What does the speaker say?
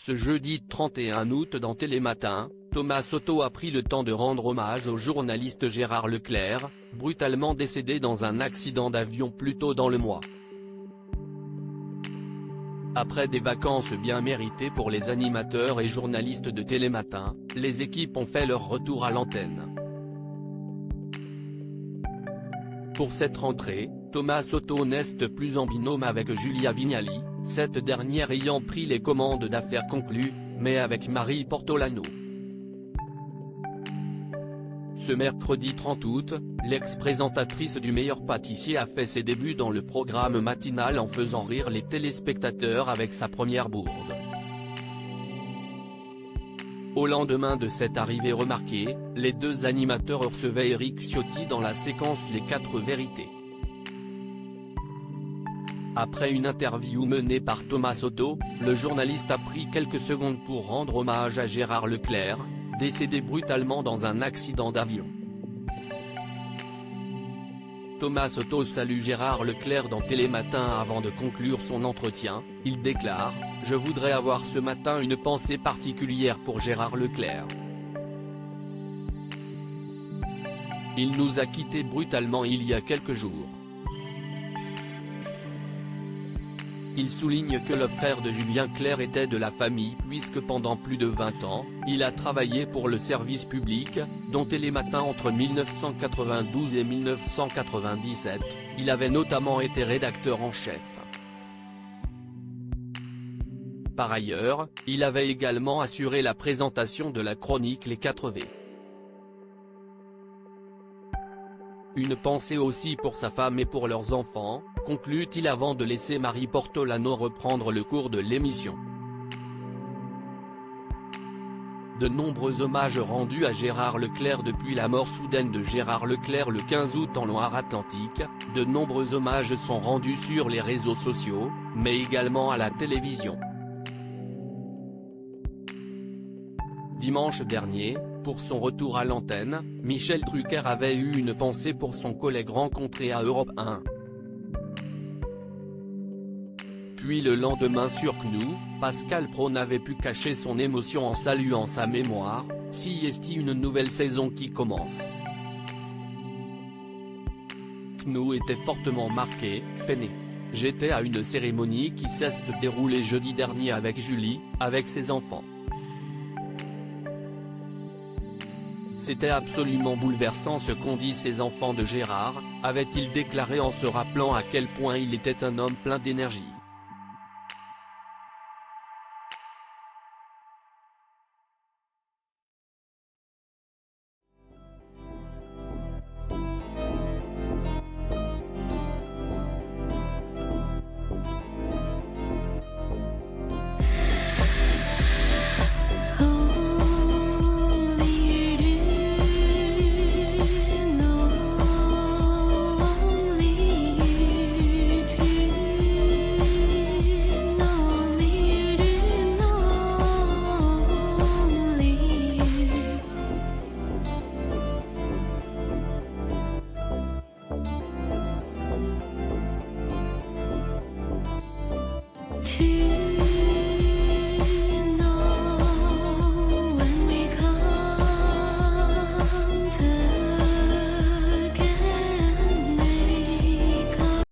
Ce jeudi 31 août dans Télématin, Thomas Soto a pris le temps de rendre hommage au journaliste Gérard Leclerc, brutalement décédé dans un accident d'avion plus tôt dans le mois. Après des vacances bien méritées pour les animateurs et journalistes de Télématin, les équipes ont fait leur retour à l'antenne. Pour cette rentrée, Thomas Soto n'est plus en binôme avec Julia Vignali, cette dernière ayant pris les commandes d'Affaires conclues, mais avec Marie Portolano. Ce mercredi 30 août, l'ex-présentatrice du Meilleur pâtissier a fait ses débuts dans le programme matinal en faisant rire les téléspectateurs avec sa première bourde. Au lendemain de cette arrivée remarquée, les deux animateurs recevaient Éric Ciotti dans la séquence Les 4 vérités. Après une interview menée par Thomas Soto, le journaliste a pris quelques secondes pour rendre hommage à Gérard Leclerc, décédé brutalement dans un accident d'avion. Thomas Soto salue Gérard Leclerc dans Télématin avant de conclure son entretien, il déclare « Je voudrais avoir ce matin une pensée particulière pour Gérard Leclerc. Il nous a quittés brutalement il y a quelques jours. » Il souligne que le frère de Julien Clerc était de la famille puisque pendant plus de 20 ans, il a travaillé pour le service public, dont Télématin entre 1992 et 1997, il avait notamment été rédacteur en chef. Par ailleurs, il avait également assuré la présentation de la chronique Les 4V. Une pensée aussi pour sa femme et pour leurs enfants, conclut-il avant de laisser Marie Portolano reprendre le cours de l'émission. De nombreux hommages rendus à Gérard Leclerc depuis la mort soudaine de Gérard Leclerc le 15 août en Loire-Atlantique, de nombreux hommages sont rendus sur les réseaux sociaux, mais également à la télévision. Dimanche dernier, pour son retour à l'antenne, Michel Drucker avait eu une pensée pour son collègue rencontré à Europe 1. Puis le lendemain sur CNU, Pascal Praud n'avait pu cacher son émotion en saluant sa mémoire, si est une nouvelle saison qui commence. CNU était fortement marqué, peiné. J'étais à une cérémonie qui s'est déroulée jeudi dernier avec Julie, avec ses enfants. C'était absolument bouleversant ce qu'ont dit ces enfants de Gérard, avait-il déclaré en se rappelant à quel point il était un homme plein d'énergie.